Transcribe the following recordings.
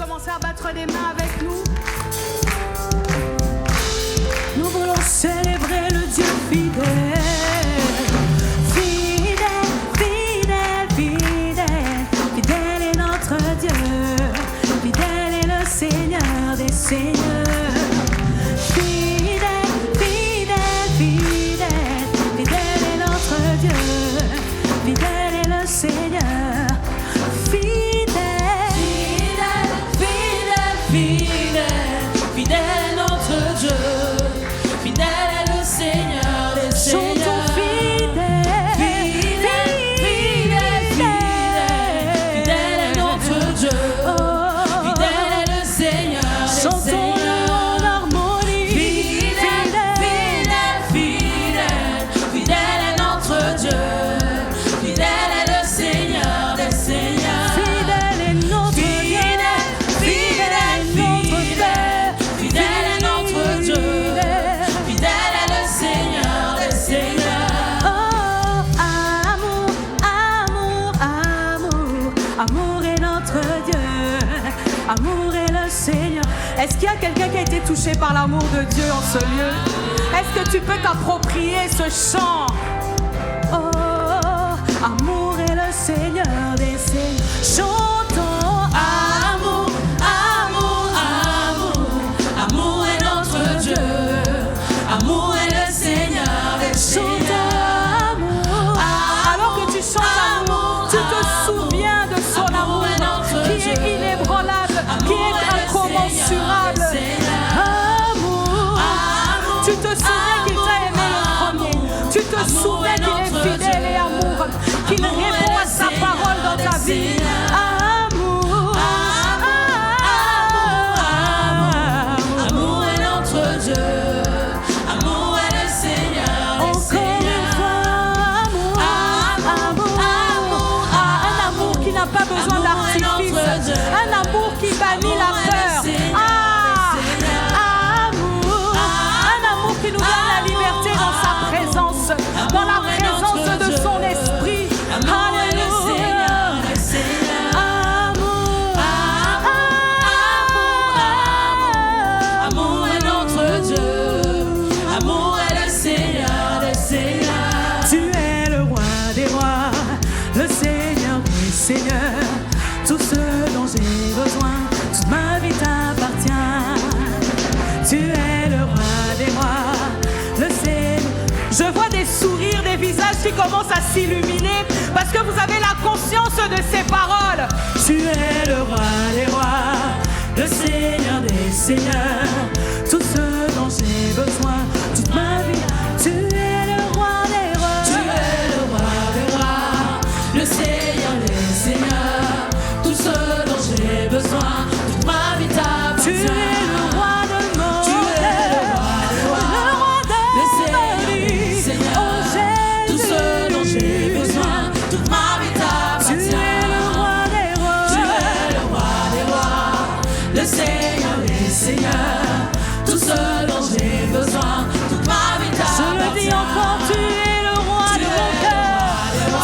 commencer à battre les mains avec nous. Nous voulons célébrer le Dieu fidèle. Fidèle, fidèle, fidèle. Fidèle est notre Dieu. Fidèle est le Seigneur des Seigneurs. Fidèle, fidèle, fidèle. Fidèle est notre Dieu. Fidèle est le Seigneur. Fidèle, fidèle, fidèle. Fidèle est notre Dieu. Fidèle est le Seigneur des Seigneurs. Chantons fidèle, fidèle, fidèle, fidèle. Fidèle est notre Dieu. Fidèle est le Seigneur des Seigneurs. Chantons-le en harmonie. Fidèle, fidèle, fidèle. Fidèle est notre Dieu. Fidèle est le Seigneur des Seigneurs. Fidèle est notre Dieu. Fidèle, fidèle, fidèle est notre Dieu. Fidèle est le Seigneur des Seigneurs. Oh, amour, amour, amour. Amour est notre Dieu. Amour est le Seigneur. Est-ce qu'il y a quelqu'un qui a été touché par l'amour de Dieu en ce lieu? Est-ce que tu peux t'approprier ce chant? Oh, amour est le Seigneur des Seigneurs. Chantons amour, amour, amour. Amour est notre Dieu. Amour est le Seigneur des Seigneurs. Amour. Alors que tu chantes amour, tu te souviens de son amour qui est inébranlable, qui est incommensurable. Amour. Tu te souviens qu'il t'a aimé le premier. Tu te souviens qu'il est fidèle et amour, qu'il répond à sa parole dans ta vie. Amour. Amour est notre Dieu. Amour est le Seigneur des Seigneurs. Amour. Un amour qui n'a pas besoin d'artifice. Un amour qui bannit la peur. Amour. Un amour qui nous donne la liberté dans sa présence, dans la présence de son esprit. Alléluia. Amour. Amour est notre Dieu. Amour est le Seigneur des Seigneurs. Tu es le roi des rois, le Seigneur des Seigneurs. Tout ce dont j'ai besoin, toute ma vie t'appartient. Tu es le roi des rois, le Seigneur. Je vois des sourires, des visages qui commencent à s'illuminer parce que vous avez la conscience de ces paroles. Tu es le roi des rois, le Seigneur des Seigneurs. Tout ce dont j'ai besoin, toute ma vie. Tu es le roi des rois. Tu es le roi des rois, le Seigneur des Seigneurs. Tout ce dont j'ai besoin, toute ma vie t'appartient. Tu es le roi de mon cœur. Tu es le roi des rois, le roi des Seigneurs. Oh Jésus, tout ce dont j'ai besoin, toute ma vie t'appartient. Tu es le roi des rois. Tu es le roi des rois, le Seigneur des Seigneurs. Tout ce dont j'ai besoin, toute ma vie t'appartient. Je le dis encore, tu es le roi de mon cœur.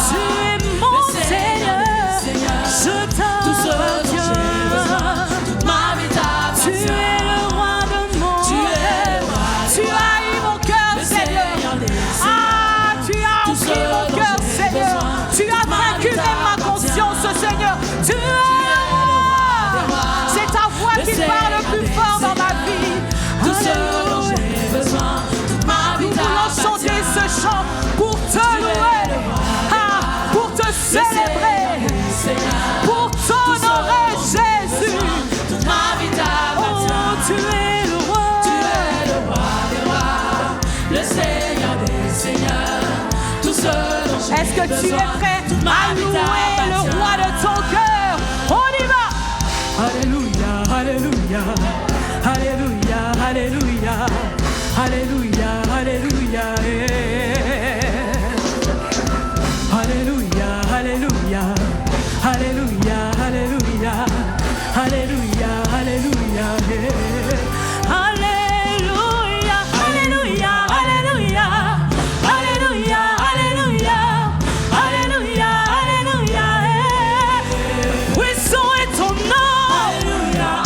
Tu es mon Seigneur. Je t'appartiens. Toute ma vie t'appartient. Tu es le roi de mon cœur. Tu as eu mon cœur, Seigneur. Ah, tu as empli mon cœur, Seigneur. Tu as vaincu même ma conscience, Seigneur. Tu es le roi. C'est ta voix qui parle plus fort dans ma vie. Tout ce dont j'ai besoin, toute ma vie t'appartient. Nous voulons chanter ce chant pour te louer, pour te célébrer, pour t'honorer, Jésus. Toute ma vie t'appartient. Oh, tu es le roi. Tu es le roi des rois, le Seigneur des Seigneurs. Tout ce dont j'ai besoin. Est-ce que tu es prêt à louer le roi de ton cœur? On y va. Alléluia, alléluia, alléluia, alléluia, alléluia, alléluia, alléluia, alléluia, alléluia, alléluia, alléluia, alléluia, alléluia, alléluia, alléluia, alléluia, alléluia, alléluia, alléluia. Puissant est ton nom.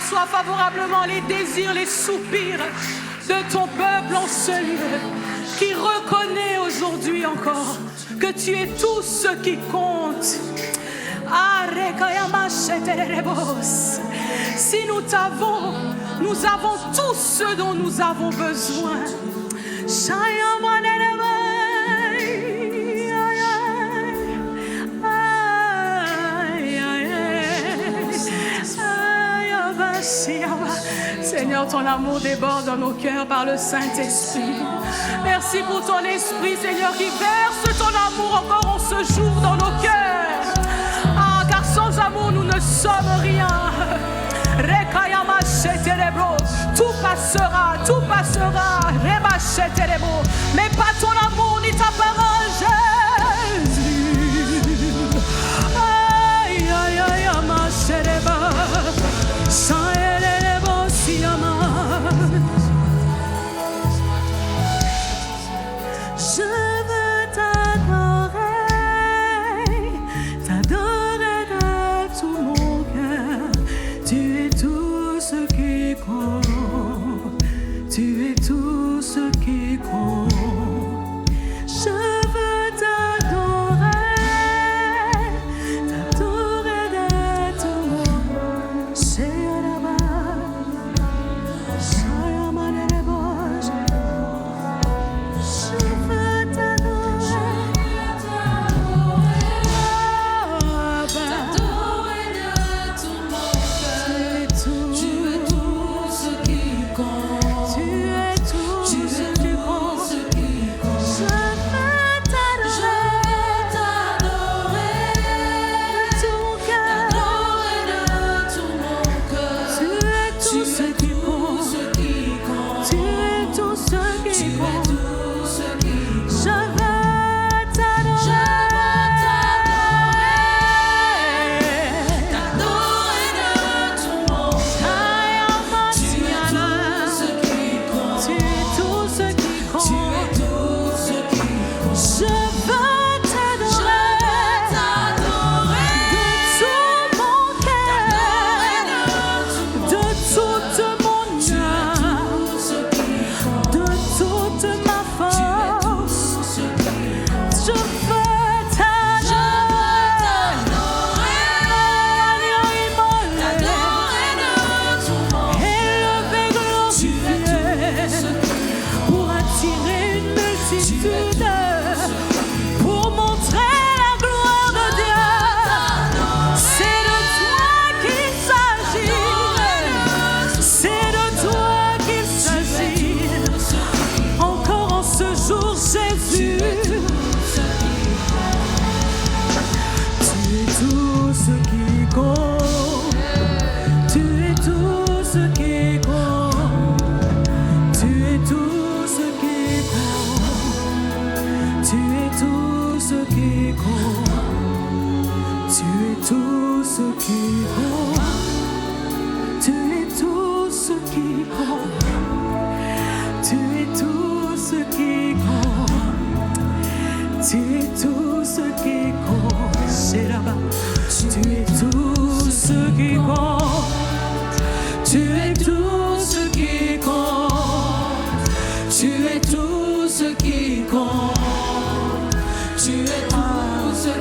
reçois favorablement les désirs, les soupirs de ton peuple en ce lieu, qui reconnaît aujourd'hui encore que tu es tout ce qui compte. Si nous t'avons, nous avons tout ce dont nous avons besoin. Seigneur, ton amour déborde dans nos cœurs par le Saint-Esprit. Merci pour ton esprit, Seigneur, qui verse ton amour encore en ce jour dans nos cœurs. Ah, car sans amour, nous ne sommes rien. Tout passera, mais pas ton amour ni ta parole, Jésus. Aïe, aïe, aïe, ma chéreba. Je veux t'adorer, t'adorer de tout mon cœur. Tu es tout ce qui compte, tu es tout ce qui compte. Je veux t'adorer, t'adorer de tout mon cœur. C'est là-bas.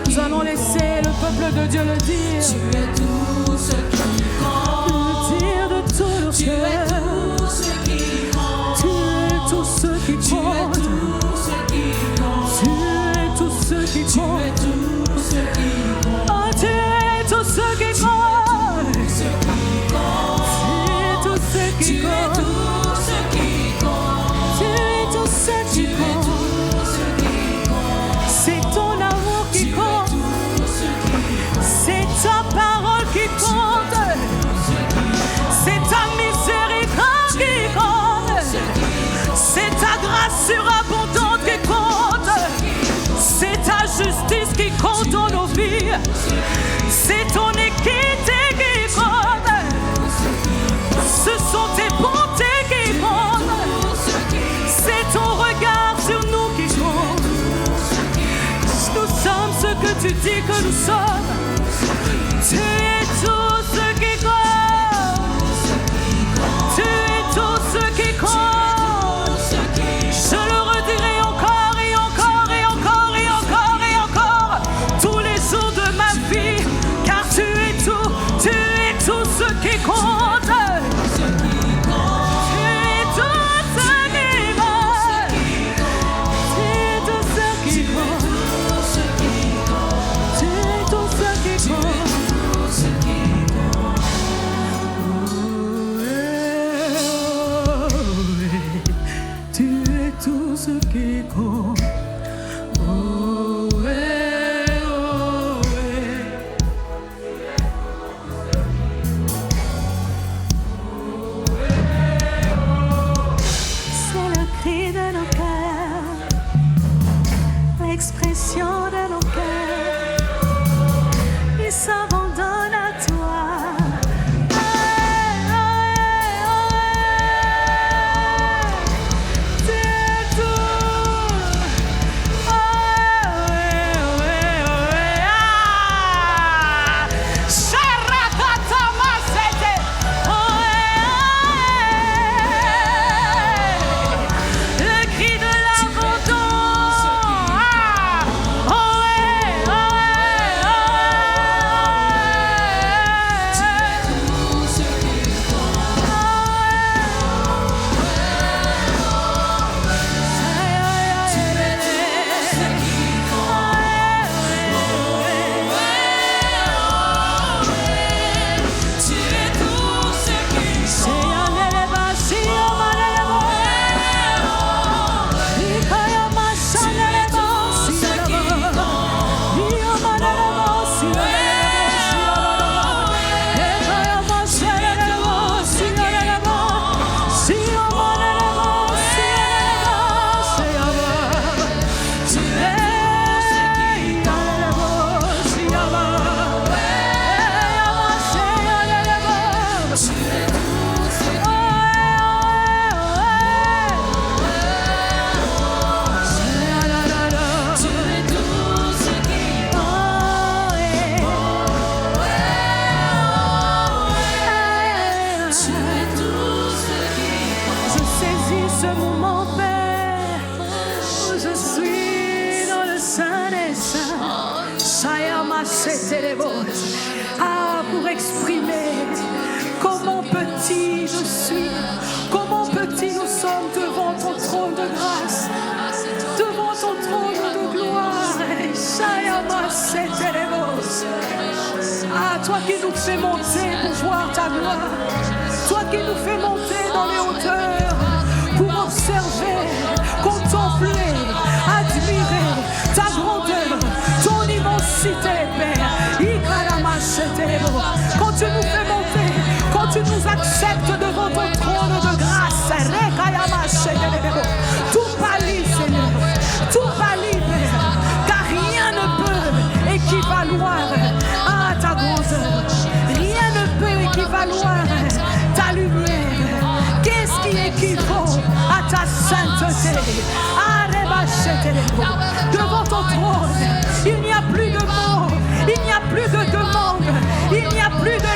Nous allons laisser le peuple de Dieu le dire. Tu es tout ce qui compte. Le dire de tout leur cœur. Tu es tout ce qui compte. Tu es tout ce qui compte. Tu es tout ce qui compte. Tu es tout ce qui compte. Oh, tu es tout ce qui compte. Tu es tout ce qui compte. Tu es tout ce qui compte. C'est ton amour qui compte. C'est ta parole qui compte. C'est ta miséricorde qui compte. C'est ta grâce surabondante qui compte. C'est ta justice qui compte dans nos vies. C'est ton équité qui compte. Ce sont tes bontés qui comptent. C'est ton regard sur nous qui compte. Nous sommes ce que tu dis que nous sommes. Tu es tout ce qui compte. ce moment, Père, où je suis dans le Saint des Saints. Ah, pour exprimer comment petit je suis, comment petit nous sommes devant ton trône de grâce, devant ton trône de gloire. Ah, toi qui nous fais monter pour voir ta gloire, toi qui nous fais monter dans les hauteurs pour observer, contempler, admirer ta grandeur, ton immensité, Père. Quand tu nous fais monter, quand tu nous acceptes devant ton trône de grâce, tout pâlit, Seigneur, tout pâlit, Père, car rien ne peut équivaloir à ta grandeur, rien ne peut équivaloir ta lumière. Qu'est-ce qui équivaut à ta sainteté? Devant ton trône, il n'y a plus de mots, il n'y a plus de demande, il n'y a plus de